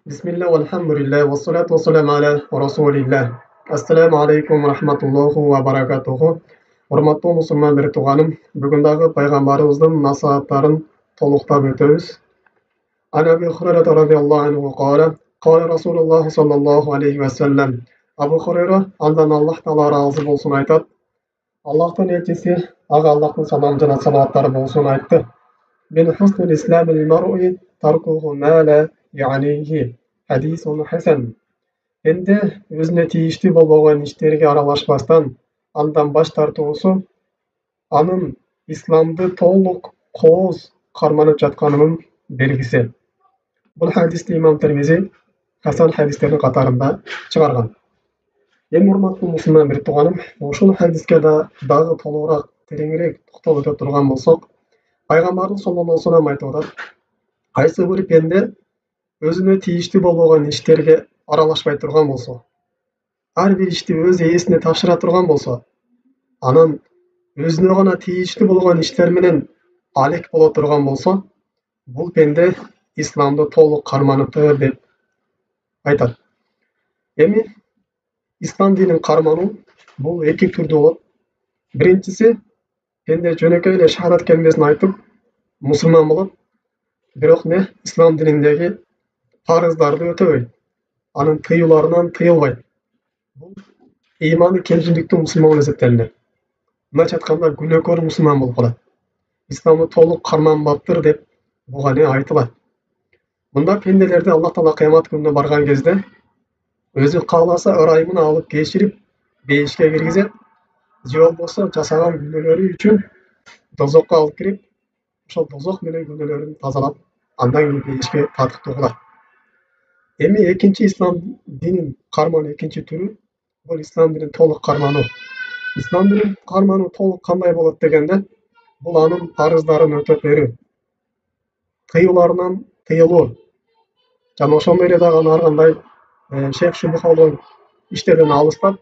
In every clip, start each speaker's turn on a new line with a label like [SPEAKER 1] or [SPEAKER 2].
[SPEAKER 1] Bismillah, walhamdulillah, wassalatu wassalamu ala rasulillah. Assalamu alaikum wa rahmatullohi wa barakatuhu. Урматтуу мусулман бир тууганым, бүгүн дагы пайгамбарыбыздын насааттарын толуктап өтөбүз. Ан Аби Хурайра радhiyallahu anhu qala, qala Rasulullah sallallahu aleyhi ve sellem. Абу Хурайра, андан Аллах таала ыраазы болсун, айтат: Аллахтын элчиси, ага Аллахтын саламы жана салаваттары болсун, айтты: Min husnul islamil mar'i tarkuhu ma la ya'nihi. Hadisun hasan. Endi өзүнө тийиштүү болбогон иштерге аралашпастан андан баш тартуусу анын исламды толук кооз карманып жатканынын белгиси. Бул хадисти имам Термизи Хасан хадистердин катарында чыгарган. Эми урматтуу мусулман бир тууганым, ушул хадиске дагы толугураак, тереңирээк токтолуп өтө турган болсок, пайгамбарыбыз саллаллаху алейхи ва саллям айтып атат: кайсы бир пенде өзүнө тийиштүү болбогон иштерге аралашпай турган болсо, ар бир ишти өз ээсине тапшыра турган болсо, анан өзүнө гана тийиштүү болгон иштер менен алек боло турган болсо, бул пенде исламды толук карманыптыр деп айтат. Эми ислам динин кармануу бул эки түрдүү болот. Биринчиси, пенде жөнөкөй эле шахадат келмесин айтып мусулман болот, бирок ислам дининдеги парыздарды өтөбөйт, анын тыюуларынан тыйылбайт. Бул ыйманы кемчиликтүү мусулман болуп эсептелинет. Мындайча айтканда, күнөөкөр мусулман болуп калат. Исламды толук карманбаптыр деп буга айтылат. Мында пенделерди Аллах таала кыямат күнүнө барган кезде өзү кааласа ырайымын алып кечирип бейишке киргизет, же болбосо жасаган күнөөлөрү үчүн дозокко алып кирип, ошол дозок менен күнөөлөрүн тазалап, андан кийин бейишке тартыктуу кылат. Эми экинчи ислам динин кармануу экинчи түрү бул ислам динин толук кармануу. Ислам динин кармануу толук кандай болот дегенде, бул анын парыздарын өтөп берүү, тыюуларынан тыйылуу, жана ошондой эле дагы ар кандай шек шубха болгон иштерден алыстап,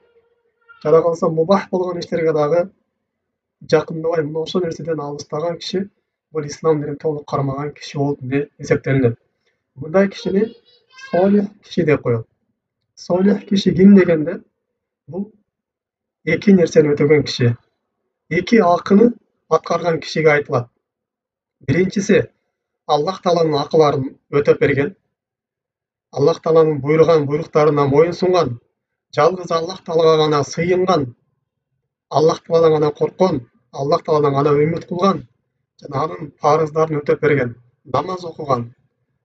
[SPEAKER 1] жада калса мубах болгон иштерге дагы жакындабай, мына ошол нерседен алыстаган киши бул ислам динин толук кармаган киши болуп эсептелинет. Мындай кишини солих киши деп коет. Солих киши ким дегенде, бул эки нерсени өтөгөн киши, эки акыны аткарган кишиге айтылат. Биринчиси, Аллах тааланын акыларын өтөп берген, Аллах тааланын буйруган буйруктарына моюн сунган, жалгыз Аллах таалага гана сыйынган, Аллах тааладан гана корккон, Аллах тааладан гана үмүт кылган, жана анын парыздарын өтөп берген, намаз окуган,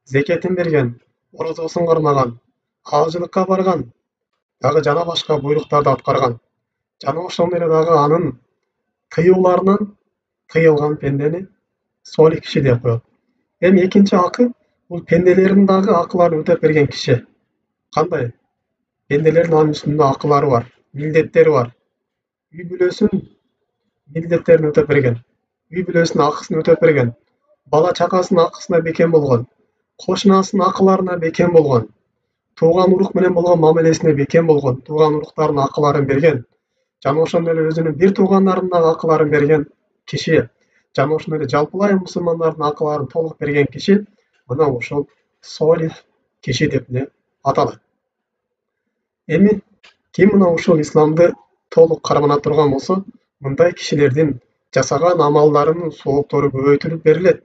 [SPEAKER 1] зекетин берген, орозосун кармаган, ажылыкка барган, дагы жана башка буйруктарды аткарган, жана ошондой эле дагы анын тыюуларынан тыйылган пендени солих киши деп коет. Эми экинчи акы бул пенделердин дагы акыларын өтөп берген киши. Кандай? Пенделердин анын үстүндө акылары бар, милдеттери бар. Үй бүлөсүнүн милдеттерин өтөп берген, үй бүлөсүнүн акысын өтөп берген, бала чакасынын акысына бекем болгон, кошунасынын акыларына бекем болгон, тууган урук менен болгон мамилесине бекем болгон, тууган уруктарынын акыларын берген, жана ошондой эле өзүнүн бир туугандарынын дагы акыларын берген киши, жана ошондой эле жалпылай мусулмандардын акыларын толук берген киши, мына ошол солих киши деп аталат. Эми ким мына ушул исламды толук кармана турган болсо, мындай кишилердин жасаган амалдарынын сооптору көбөйтүлүп берилет.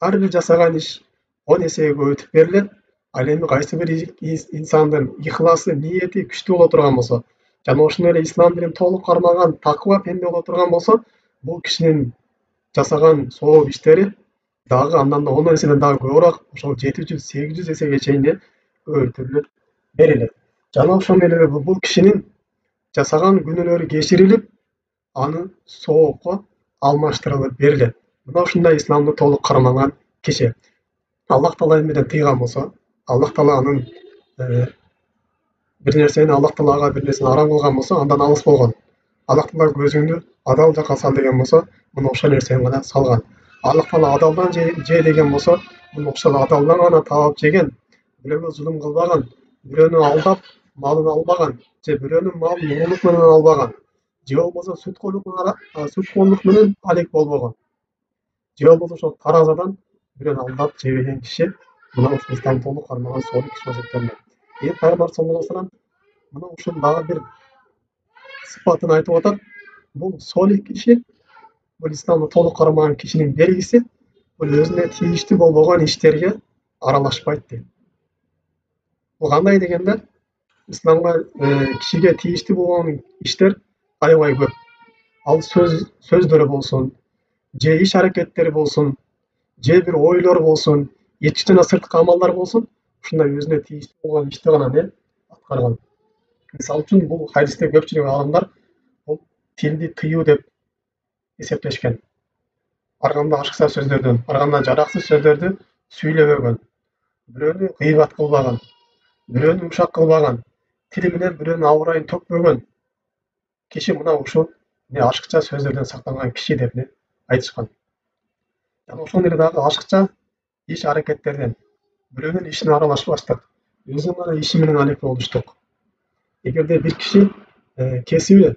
[SPEAKER 1] Ар бир жасаган иш 10 эсеге көбөйтүп берилет. Ал эми кайсы бир инсандын ихласы, ниети күчтүү боло турган болсо, жана ошондой эле ислам динин толук кармаган таква пенде боло турган болсо, бул кишинин жасаган сооп иштери дагы андан да 10 эседен дагы көбүрөөк, ошол 700-800 эсеге чейин көбөйтүлүп берилет. Жана ошондой эле бул кишинин жасаган күнөөлөрү кечирилип, аны соопко алмаштырылып берилет. Мына ушундай исламды толук кармаган киши. Аллах таала эмнеден тыйган болсо, Аллах таала анын бир нерсени, Аллах таала ага бир нерсени арам кылган болсо, андан алыс болгон. Аллах таала көзүңдү адал жакка сал деген болсо, мына ошол нерсени гана салган. Аллах таала адалдан же деген болсо, мына ошол адалдан гана таап жеген, бирөөгө зулум кылбаган, бирөөнү алдап малын албаган, же бирөөнүн малын урундук менен албаган, же болбосо сүткөнлүк менен алек болбогон, же болбосо ошол таразадан бирөөнү алдап жебеген киши мына ушул ислам толук кармаган солих киши болуп эсептелинет. Пайгамбар саллаллаху алейхи вассалам мына ушул дагы бир сыпатын айтып атат. Бул солих киши, бул исламды толук кармаган кишинин белгиси, бул өзүнө тийиштүү болбогон иштерге аралашпайт дейт. Бул кандай дегенде, исламга кишиге тийиштүү болгон иштер аябай көп. Ал сөздөрү болсун, же иш аракеттери болсун, же бир ойлор болсун, ички жана сырткы амалдар болсун, ушундай өзүнө тийиштүү болгон ишти гана аткарган. Мисалы үчүн бул хадисте көпчүлүк аалымдар бул тилди тыюу деп эсептешкен. Ар кандай ашыкча сөздөрдөн, ар кандай жараксыз сөздөрдү сүйлөбөгөн, бирөөнү гыйбат кылбаган, бирөөнү ушак кылбаган, тили менен бирөөнүн абырайын төкпөгөн киши мына ушул ашыкча сөздөрдөн сактанган киши деп айтышкан. Жана ошондой эле дагы ашыкча иш аракеттерден, бирөөнүн ишине аралашпаштык, өзүнүн гана иши менен алек болуштук. Эгерде бир киши кесиби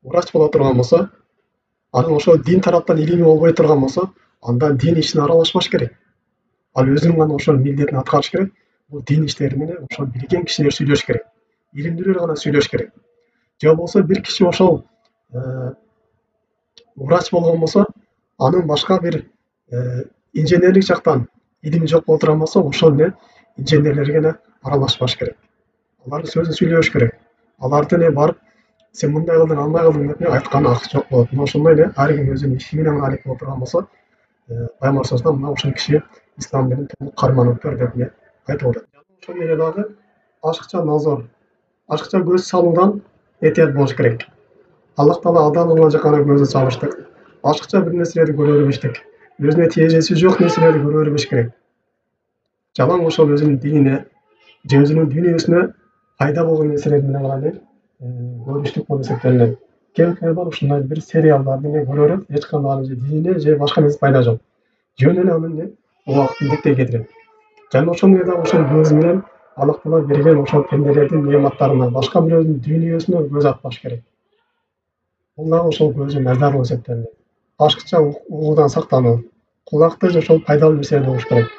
[SPEAKER 1] врач боло турган болсо, анын ошол дин тараптан илими болбой турган болсо, анда дин ишине аралашпаш керек. Ал өзүнүн гана ошол милдетин аткарыш керек. Бул дин иштери менен ошол билген кишилер сүйлөш керек. Илимдүүлөр гана сүйлөш керек. Же болбосо бир киши ошол врач болгон болсо, анын башка бир инженерлик жактан илими жок боло турган болсо, ошол инженерлерге аралашпаш керек. Алардын сөзүн сүйлөбөш керек. Аларды барып сен мындай кылдың, андай кылдың деп айткан акы жок болот. Мына ошондой эле ар ким өзүнүн иши менен алек боло турган болсо, Пайгамбар саллаллаху мына ушул киши ислам динин толук кармануптур деп айтып атат. Ошондой эле дагы ашыкча назар, ашыкча көз салуудан этият болуш керек. Аллах Таала адамдын жака көзүн салыштык. Ашыкча бир нерселерди көрө бербештик. Өзүнө тиежеси жок нерселерди көрө бербеш керек. Жалаң ошол өзүнүн динине, же өзүнүн дүйнөсүнө пайда болгон нерселер менен гана көрүштүк болуп эсептелинет. Кээ бар ушундай бир сериалдарды көрө берет, эч кандай же динине же башка нерсе пайда жок. Жөн эле анын убактын диктей кетирет. Жана ошондой эле дагы ошол көз менен Аллах Таала берген ошол пенделердин нематтарына, башка бирөөнүн дүйнөсүнө көз атпаш керек. Бул дагы ошол көздүн назары болуп эсептелинет. Ашыкча угуудан сактануу, кулакты же ошол пайдалуу нерселерди угуш керек.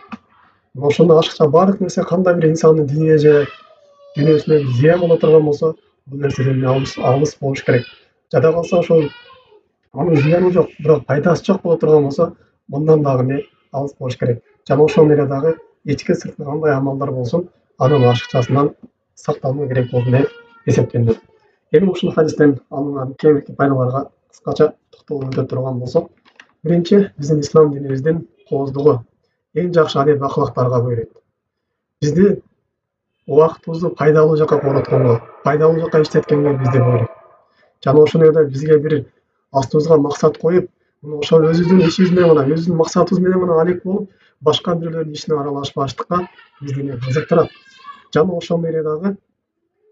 [SPEAKER 1] Ошондо ашыкча баардык нерсе кандай бир инсандын динине же дүйнөсүнө зыян боло турган болсо, бул нерседен алыс болуш керек. Жада калса ошол анын зыяны жок, бирок пайдасы жок боло турган болсо, мындан дагы алыс болуш керек. Жана ошондой эле дагы ички сырткы кандай амалдар болсун, анын ашыкчасынан сактануу керек болуп эсептелинет. Эми ушул хадистен алынган кээ бир пайдаларга кыскача токтолуп өтө турган болсок, биринчи, биздин ислам динибиздин кооздугу эң жакшы адеп акылактарга буйруйт. Бизди убактыбызды пайдалуу жака коротконго, пайдалуу жака иштеткенге бизди буйруйт. Жана ошондой эле бизге бир астыбызга максат коюп, ошол өзүбүздүн ишибиз менен гана, өзүбүздүн максатыбыз менен гана алек болуп, башка бирөөлөрдүн ишине аралашпаштыкка бизди кызыктырат. Жана ошондой эле дагы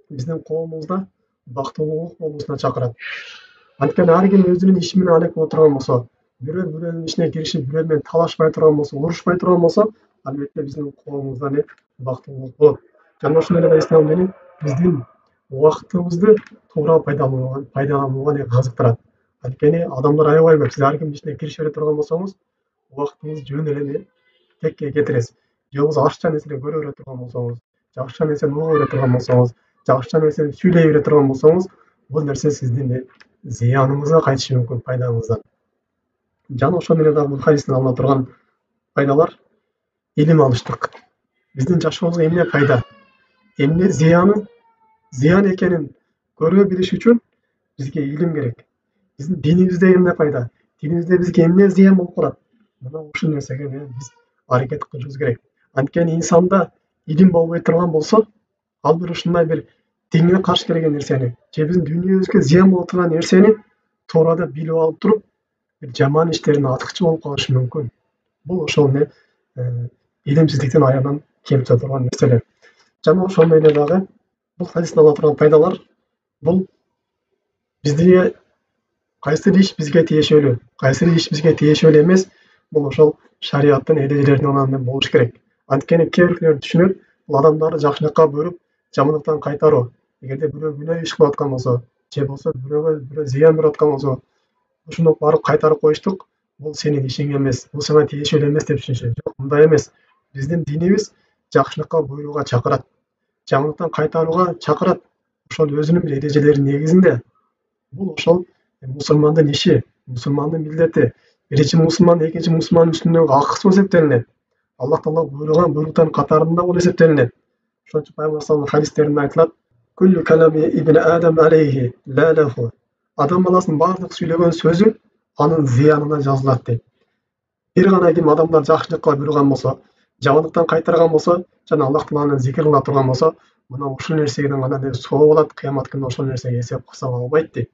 [SPEAKER 1] биздин коомубузда бактылуулук болуусуна чакырат. Анткени ар ким өзүнүн иши менен алек боло турган болсо, бирөө бирөөнүн ишине киришип, бирөө менен талашпай турган болсо, урушпай турган болсо, албетте биздин коомубузда бактылуулук болот. Жана ошондой эле ислам дини биздин убактыбызды туура пайдаланууга кызыктырат. Анткени адамдар аябай көп. Сиз ар кимдин ишине кирише бере турган болсоңуз, убактыңызды жөн эле текке кетиресиз. Же болбосо ашыкча нерселерди көрө бере турган болсоңуз, же ашыкча нерсени уга бере турган болсоңуз, же ашыкча нерсени сүйлөй бере турган болсоңуз, бул нерсе сиздин зыяныңызга кайтышы мүмкүн, пайдаңыздан. Жана ошондой эле дагы бул хадистен алына турган пайдалар илим алыштык. Биздин жашообузга эмне пайда, эмне зыян экенин көрө билиш үчүн бизге илим керек. Биздин динибизде эмне пайда, динибизде бизге эмне зыян болуп калат, мына ушул нерсеге биз аракет кылышыбыз керек. Анткени инсанда илим болбой турган болсо, ал бир ушундай бир динге каршы келген нерсени, же биздин дүйнөбүзгө зыян боло турган нерсени туура билип алып туруп, бир жаман иштерине аткычы болуп калышы мүмкүн. Бул ошол илимсиздиктин аягынан келип турган нерселер. Жана ошондой эле дагы бул хадистен ала турган пайдалар, бул бизге кайсы иш бизге тиешелүү, кайсы иш бизге тиешелүү эмес, бул ошол шариаттын эрежелерине болуш керек. Анткени кээ бирлер түшүнөт, бул адамдарды жакшылыкка буйруп, жамандыктан кайтаруу. Эгерде бирөө күнөө иш кылып аткан болсо, же болбосо бирөөгө зыян берип аткан болсо, ошону барып кайтарып коюштук, бул сенин ишиң эмес, бул сага тиешелүү эмес деп түшүнүшөт. Жок, мындай эмес. Биздин динибиз жакшылыкка буйруга чакырат, жамандыктан кайтарууга чакырат. Ошол өзүнүн бир эрежелеринин негизинде бул ошол мусулмандын иши, мусулмандын милдети. Биринчи мусулман экинчи мусулмандын үстүндөгү акысы болуп эсептелинет. Аллах Таала буйруган буйруктардын катарында болуп эсептелинет. Ошон үчүн Пайгамбар саллаллаху хадистеринде айтылат: "Kullu kalami ibn Adam alayhi la lahu." Адам баласынын бардык сүйлөгөн сөзү анын зыянына жазылат дейт. Бир гана ким адамдар жакшылыкка буйруган болсо, жамандыктан кайтарган болсо жана Аллах Тааланы зикир кыла турган болсо, мына ушул нерседен гана соо болот, кыямат күнү ошол нерсеге эсеп кысап албайт дейт.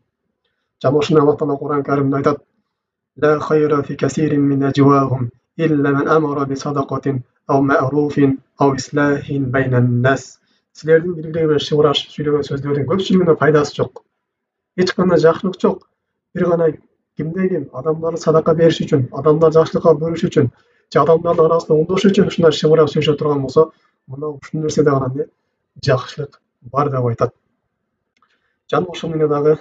[SPEAKER 1] Жана ошондой Аллах Таала Кур'ан Каримде айтат: "La khayra fi kasirin min najwahum illa man amara bi sadaqatin aw ma'rufin aw islahin baynan nas." Силердин бири-бири менен шыбырашып сүйлөгөн сөздөрдүн көпчүлүгүнө пайдасы жок. Эч кандай жакшылык жок. Бир гана кимде-ким адамдарды садака бериш үчүн, адамдар жакшылыкка буйруш үчүн, же адамдардын арасында оңдош үчүн ушундай шыбырап сүйлөшө турган болсо, мына ушул нерседе гана жакшылык бар деп айтат. Жана ошол менен дагы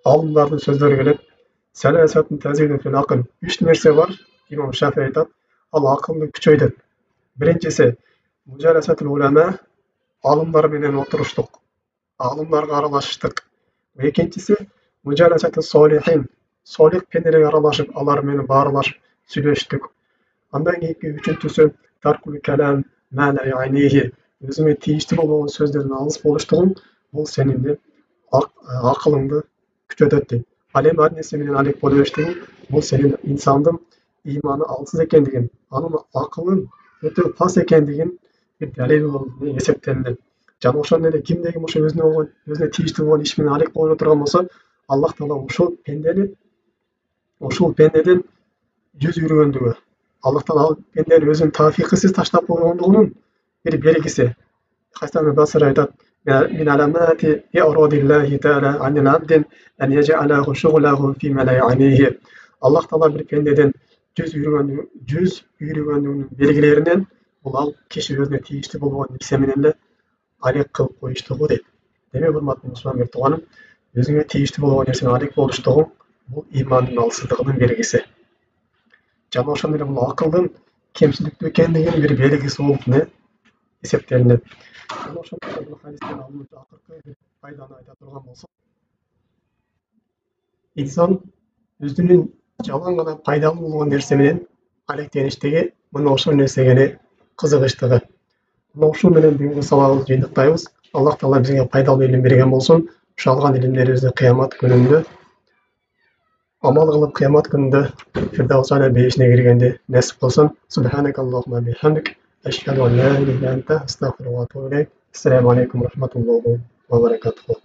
[SPEAKER 1] алымдардын сөздөрү келет. Саласатун тазиду фил акл. 3 нерсе бар. Имам Шафи айтат, ал акылды күчөйтөт. Биринчиси мужаласатул улама, алымдар менен отуруштук, алымдарга аралашыштык. Экинчиси мужаласату солихин, солих пенделерге аралашып, алар менен баарлашып сүйлөштүк. Андан кийинки үчүнчүсү таркул калам ма ла я'нихи, өзүңө тийиштүү болгон сөздөрдөн алыс болуштугуң, бул сенин акылыңды күчөтөт дейт. Ал эми ар нерсе менен алек боло бериштигиң, бул сенин инсандын ыйманы алсыз экендигин, анын акылын өтө пас экендигин бир далил болуп эсептелинет. Жана ошондой эле кимде-ким ошо өзүнө тийиштүү болгон иш менен алек боло турган болсо, Аллах Таала ушул пендеден жүз үйрөнгөндүгү, Аллах Таала ал пендени өзүнүн тавфикысыз таштап койгондугунун бир белгиси. Хасан аль-Басри айтат: "Min alamati i'radillahi ta'ala 'anil 'abdin an yaj'alahu shughlahu fi ma la ya'nihi." Аллах Таала бир пендеден жүз үйрөнгөндүгүнүн белгилеринен бул ал киши өзүнө тийиштүү болгон нерсе менен эле алек кылып коюштугу дейт. Демек, урматтуу мусулман бир тууганым, өзүңө тийиштүү болгон нерсенен алек болуштугуң бул ыймандын алсыздыгынын белгиси. Жана ошондой эле бул акылдын кемчиликтүү экендигинин бир белгиси болуп эсептелинет. Жана ошондой эле бул хадистен алынуучу акыркы бир пайданы айта турган болсок, инсан өзүнүн жалаң гана пайдалуу болгон нерсе менен алектеништиги, мына ошол нерсеге эле кызыгыштыгы. Мына ушул менен бүгүнкү сабагыбызды жыйынтыктайбыз. Аллах Таала бизге пайдалуу илим берген болсун. Ошо алган илимдерибизди кыямат күнүндө амал кылып, кыямат күнүндө Фирдаус аля бейишине киргенди насип кылсын. Субханакаллахумма бихамдик, ашхаду ан ла илаха илля анта, астагфирука ва атубу илейк. Ассаламу алейкум ва рахматуллахи ва баракатуху.